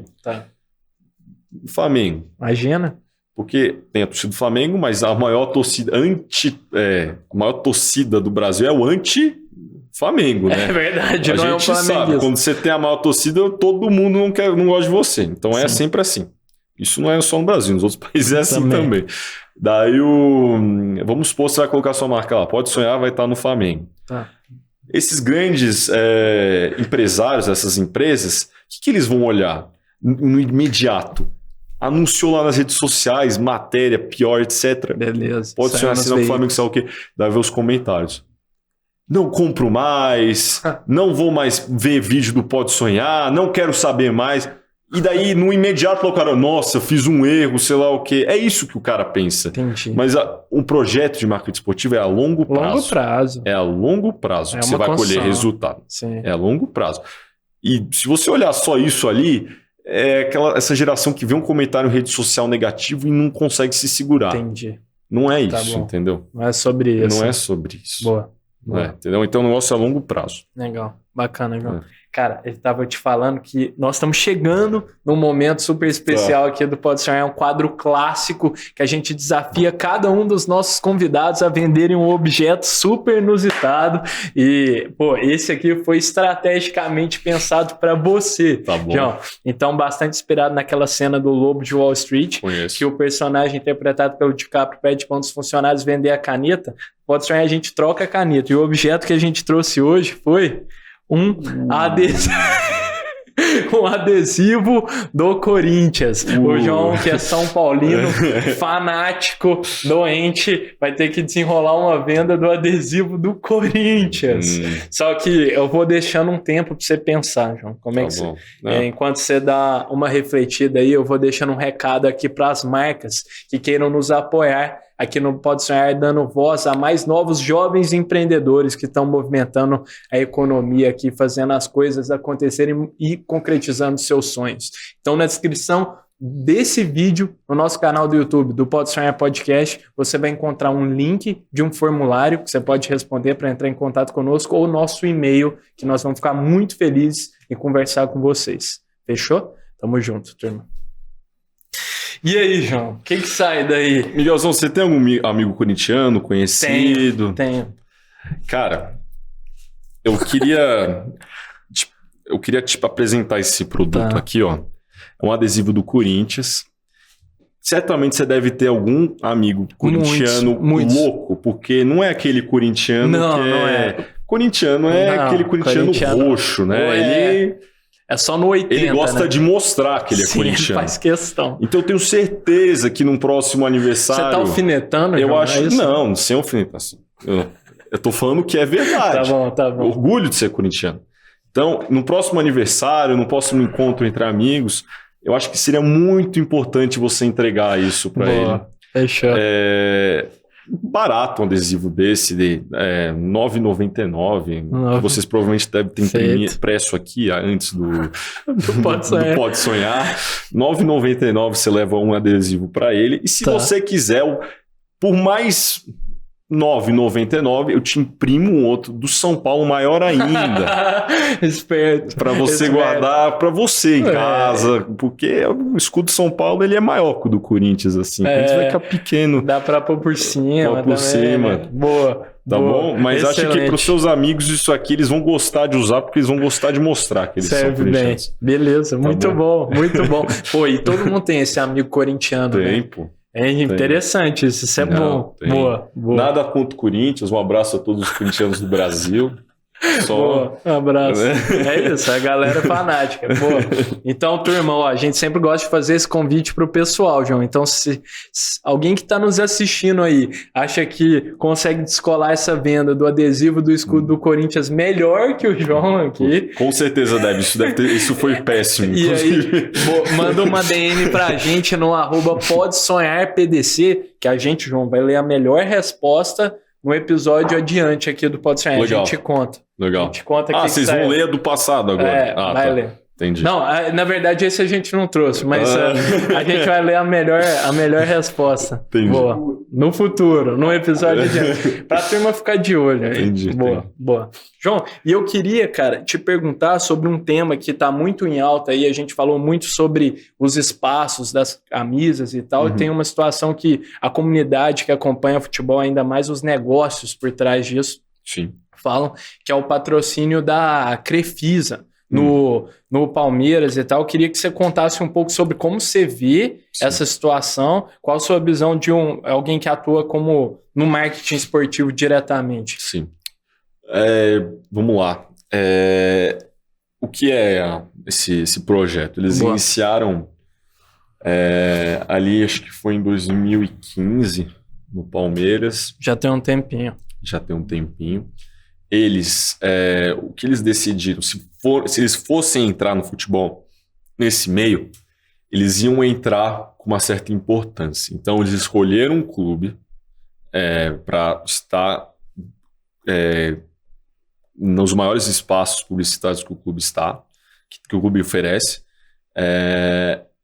No Flamengo. Imagina. Porque tem a torcida do Flamengo, mas a maior torcida a maior torcida do Brasil é o anti-Flamengo, né? É verdade, a gente sabe, quando você tem a maior torcida, todo mundo não gosta de você. Então é sempre assim. Isso não é só no Brasil, nos outros países é assim também. Daí vamos supor, você vai colocar sua marca lá, pode sonhar, vai estar no Flamengo. Tá. Esses grandes empresários, essas empresas, o que eles vão olhar no imediato? Anunciou lá nas redes sociais, matéria, pior, etc. Beleza. Pode sonhar assim no Flamengo, sabe o quê? Daí ver os comentários. Não compro mais, não vou mais ver vídeo do Pode Sonhar, não quero saber mais. E daí, no imediato, o cara, nossa, eu fiz um erro, sei lá o quê. É isso que o cara pensa. Entendi. Mas um projeto de marketing esportivo é a longo prazo. É a longo prazo que você vai colher resultado. Sim. É a longo prazo. E se você olhar só isso ali, essa geração que vê um comentário em rede social negativo e não consegue se segurar. Entendi. Não é isso, entendeu? Não é sobre isso. Não é sobre isso. Boa. Entendeu? Então o negócio é a longo prazo. Legal. Bacana, João. Cara, ele estava te falando que nós estamos chegando num momento super especial aqui do Pode Sonhar, é um quadro clássico que a gente desafia cada um dos nossos convidados a venderem um objeto super inusitado e, esse aqui foi estrategicamente pensado para você, tá bom. João. Então, bastante inspirado naquela cena do Lobo de Wall Street, Conheço. Que o personagem interpretado pelo DiCaprio pede para um dos funcionários vender a caneta. Pode Sonhar, a gente troca a caneta e o objeto que a gente trouxe hoje foi um adesivo do Corinthians. O João, que é São Paulino, fanático, doente, vai ter que desenrolar uma venda do adesivo do Corinthians. Só que eu vou deixando um tempo para você pensar, João. Como é que você... enquanto você dá uma refletida aí, eu vou deixando um recado aqui para as marcas que queiram nos apoiar aqui no Pode Sonhar, dando voz a mais novos jovens empreendedores que estão movimentando a economia aqui, fazendo as coisas acontecerem e concretizando seus sonhos. Então, na descrição desse vídeo, no nosso canal do YouTube, do Pode Sonhar Podcast, você vai encontrar um link de um formulário que você pode responder para entrar em contato conosco ou o nosso e-mail, que nós vamos ficar muito felizes em conversar com vocês. Fechou? Tamo junto, turma. E aí, João, o que sai daí? Miguelzão, você tem algum amigo corintiano, conhecido? Tenho. Cara, eu queria te apresentar esse produto aqui, ó. É um adesivo do Corinthians. Certamente você deve ter algum amigo corintiano louco, porque não é aquele corintiano não é. Corintiano é aquele corintiano roxo, né? É só no 80, ele gosta de mostrar que ele é corintiano. Ele faz questão. Então eu tenho certeza que num próximo aniversário... Você tá alfinetando, eu João, acho... Não, sem alfinetação. Eu tô falando que é verdade. Tá bom. Orgulho de ser corintiano. Então, no próximo aniversário, no próximo encontro entre amigos, eu acho que seria muito importante você entregar isso para ele. Fechou. Barato um adesivo desse, de R$9,99. Vocês provavelmente devem ter impresso aqui antes do Pode Sonhar. R$9,99 você leva um adesivo para ele. E se você quiser, por mais R$9,99, eu te imprimo um outro do São Paulo maior ainda. Esperto. Para você guardar para você em casa, porque o escudo São Paulo ele é maior que o do Corinthians, assim. O Corinthians vai ficar pequeno. Dá para pôr por cima. Boa. Tá bom? Mas acho que para os seus amigos isso aqui eles vão gostar de usar, porque eles vão gostar de mostrar que eles são corintianos. Beleza, muito bom. E todo mundo tem esse amigo corintiano, tem, né? É interessante isso é bom. Boa. Nada contra o Corinthians, um abraço a todos os corintianos do Brasil. Um abraço. É isso, a galera fanática. Boa. Então, turma, a gente sempre gosta de fazer esse convite pro pessoal, João. Então, se alguém que está nos assistindo aí acha que consegue descolar essa venda do adesivo do escudo do Corinthians melhor que o João aqui... Com certeza deve. Isso foi péssimo. E aí, manda uma DM pra gente no @podesonharpdc, que a gente, João, vai ler a melhor resposta no episódio adiante aqui do Pode Sonhar. Legal. A gente conta. Legal. A gente conta vocês vão ler do passado agora. Vai ler. Entendi. Não, na verdade esse a gente não trouxe, mas a gente vai ler a melhor resposta. Entendi. Boa. No futuro, no episódio adiante. Pra turma ficar de olho. Entendi. Boa. João, e eu queria, cara, te perguntar sobre um tema que tá muito em alta aí. A gente falou muito sobre os espaços das camisas e tal. E tem uma situação que a comunidade que acompanha o futebol, ainda mais os negócios por trás disso, falam, que é o patrocínio da Crefisa no Palmeiras e tal. Eu queria que você contasse um pouco sobre como você vê essa situação, qual a sua visão de alguém que atua como no marketing esportivo diretamente. Sim. Vamos lá. O que é esse projeto? Eles iniciaram ali, acho que foi em 2015, no Palmeiras. Já tem um tempinho. Eles, o que eles decidiram, se eles fossem entrar no futebol nesse meio, eles iam entrar com uma certa importância. Então, eles escolheram um clube para estar nos maiores espaços publicitários que o clube está, que o clube oferece,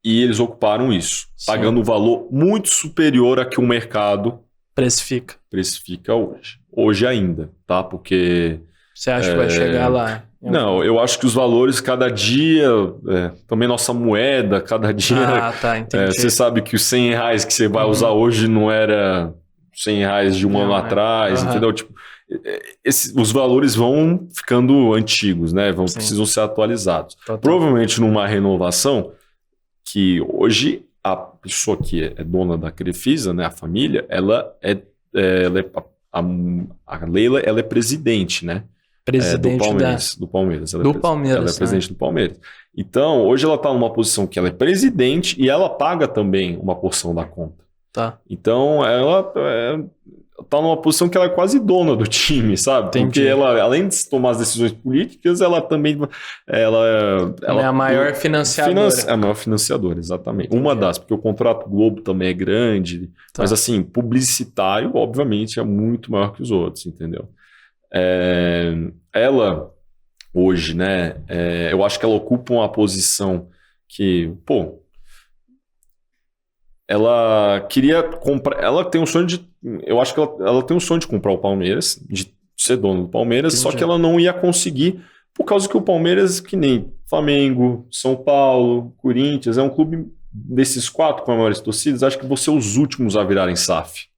e eles ocuparam isso, pagando um valor muito superior a que o mercado precifica hoje ainda, tá? Porque Você acha que vai chegar lá? Não, eu acho que os valores cada dia, também nossa moeda, cada dia... tá, entendi. Você sabe que os R$100 que você vai usar hoje não era R$100 de um ano atrás, entendeu? Tipo, os valores vão ficando antigos, né? Precisam ser atualizados. Total. Provavelmente numa renovação, que hoje a pessoa que é dona da Crefisa, né, a família, a Leila, ela é presidente, né? Presidente do Palmeiras. Ela é presidente do Palmeiras. Então, hoje ela está numa posição que ela é presidente e ela paga também uma porção da conta. Tá. Então, ela está numa posição que ela é quase dona do time, sabe? Entendi. Porque ela, além de tomar as decisões políticas, ela também... Ela é a maior financiadora. É a maior financiadora, exatamente. Entendi. Uma das, porque o contrato Globo também é grande. Tá. Mas, assim, publicitário, obviamente, é muito maior que os outros, entendeu? Ela, hoje, né, eu acho que ela ocupa uma posição que, ela queria comprar, ela tem um sonho eu acho que ela tem um sonho de comprar o Palmeiras, de ser dono do Palmeiras, só que ela não ia conseguir, por causa que o Palmeiras, que nem Flamengo, São Paulo, Corinthians, é um clube desses 4 com as maiores torcidas, acho que vão ser os últimos a virarem SAF.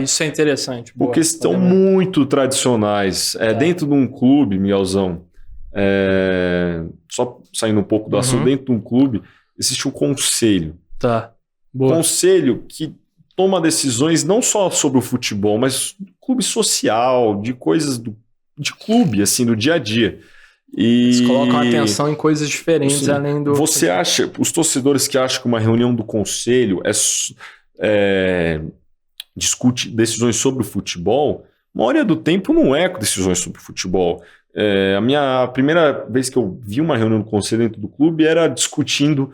Isso é interessante. Porque estão muito tradicionais. Dentro de um clube, Miguelzão, só saindo um pouco do assunto, dentro de um clube, existe um conselho. Tá. Boa. Conselho que toma decisões não só sobre o futebol, mas clube social, de coisas de clube, assim, do dia a dia. Eles colocam atenção em coisas diferentes, além do... Você acha, os torcedores que acham que uma reunião do conselho discute decisões sobre o futebol, a maioria do tempo não é decisões sobre o futebol. A primeira vez que eu vi uma reunião do conselho dentro do clube era discutindo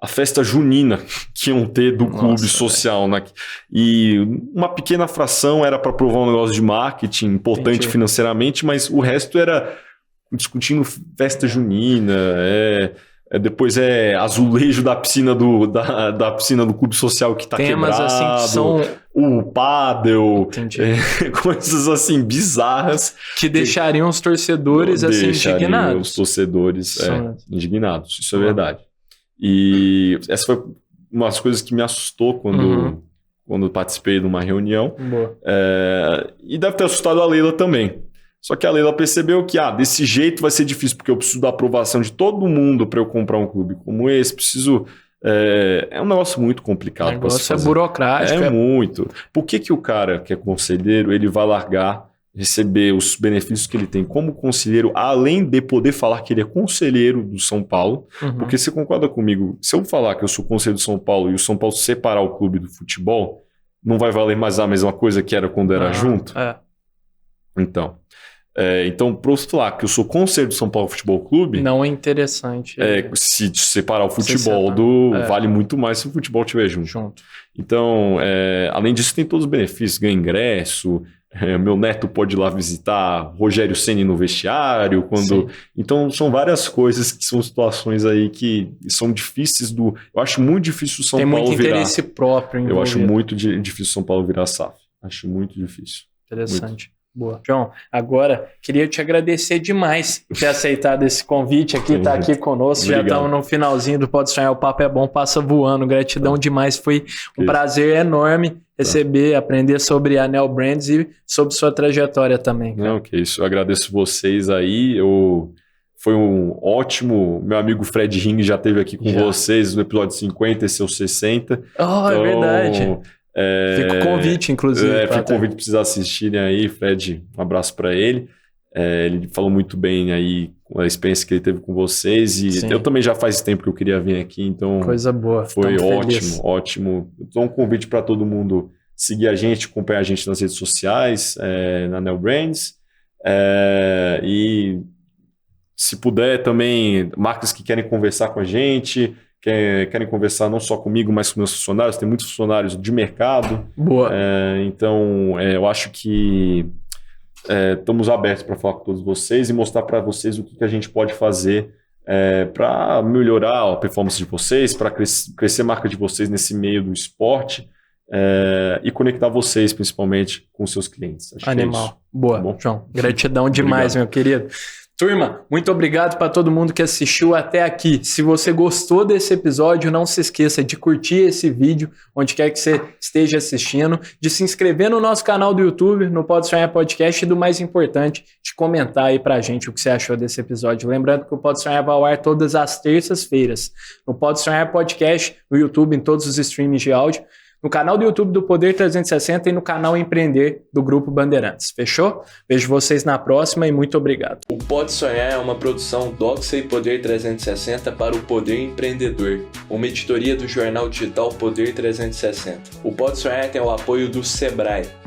a festa junina que iam ter do clube social. Né? E uma pequena fração era para provar um negócio de marketing importante financeiramente, mas o resto era discutindo festa junina, depois azulejo da piscina da piscina do clube social que está quebrado, assim, que são... o pádel, coisas assim bizarras. Que deixariam os torcedores assim, indignados. Os torcedores indignados, isso é verdade. E essa foi uma das coisas que me assustou quando participei de uma reunião. E deve ter assustado a Leila também. Só que a Leila percebeu que desse jeito vai ser difícil, porque eu preciso da aprovação de todo mundo para eu comprar um clube como esse. É um negócio muito complicado. O negócio é burocrático. Muito. Por que o cara que é conselheiro, ele vai largar, receber os benefícios que ele tem como conselheiro, além de poder falar que ele é conselheiro do São Paulo? Porque você concorda comigo, se eu falar que eu sou conselheiro do São Paulo e o São Paulo separar o clube do futebol, não vai valer mais a mesma coisa que era quando era junto? Então, para eu falar que eu sou conselheiro do São Paulo Futebol Clube... Não é interessante. Se separar o futebol vale muito mais se o futebol estiver junto. Então, além disso, tem todos os benefícios. Ganha ingresso, meu neto pode ir lá visitar Rogério Ceni no vestiário. Então, são várias coisas que são situações aí que são difíceis Eu acho muito difícil o São Paulo virar... Tem muito interesse próprio envolvido. Eu acho muito difícil o São Paulo virar SAF. Acho muito difícil. Interessante. Muito. Boa. João, agora queria te agradecer demais por ter aceitado esse convite aqui, estar aqui conosco. Obrigado. Já estamos no finalzinho do Pode Sonhar, o papo é bom, passa voando. Gratidão demais, foi um prazer enorme receber, aprender sobre a Neo Brands e sobre sua trajetória também. Cara. Não, que isso, eu agradeço vocês aí, foi um ótimo, meu amigo Fred Ring já esteve aqui com vocês no episódio 50, esse é o 60. É verdade. Fica o convite, inclusive. Fica o convite para vocês assistirem aí, Fred, um abraço para ele. Ele falou muito bem aí a experiência que ele teve com vocês e eu também já faz tempo que eu queria vir aqui, então coisa boa. Foi ótimo. Então um convite para todo mundo seguir a gente, acompanhar a gente nas redes sociais, na Neo Brands, e se puder também, marcas que querem conversar com a gente, querem conversar não só comigo, mas com meus funcionários. Tem muitos funcionários de mercado. Boa. Então, eu acho que estamos abertos para falar com todos vocês e mostrar para vocês o que a gente pode fazer para melhorar a performance de vocês, para crescer a marca de vocês nesse meio do esporte. e conectar vocês, principalmente, com seus clientes. Acho Animal. Que é isso. Boa, Tá bom? João. Gratidão demais, meu querido. Turma, muito obrigado para todo mundo que assistiu até aqui. Se você gostou desse episódio, não se esqueça de curtir esse vídeo, onde quer que você esteja assistindo, de se inscrever no nosso canal do YouTube, no Pode Sonhar Podcast, e do mais importante, de comentar aí pra gente o que você achou desse episódio. Lembrando que o Pode Sonhar vai ao ar todas as terças-feiras, no Pode Sonhar Podcast, no YouTube, em todos os streams de áudio, no canal do YouTube do Poder 360 e no canal Empreender do Grupo Bandeirantes. Fechou? Vejo vocês na próxima e muito obrigado. O Pode Sonhar é uma produção Doxa e Poder 360 para o Poder Empreendedor, uma editoria do jornal digital Poder 360. O Pode Sonhar tem o apoio do Sebrae.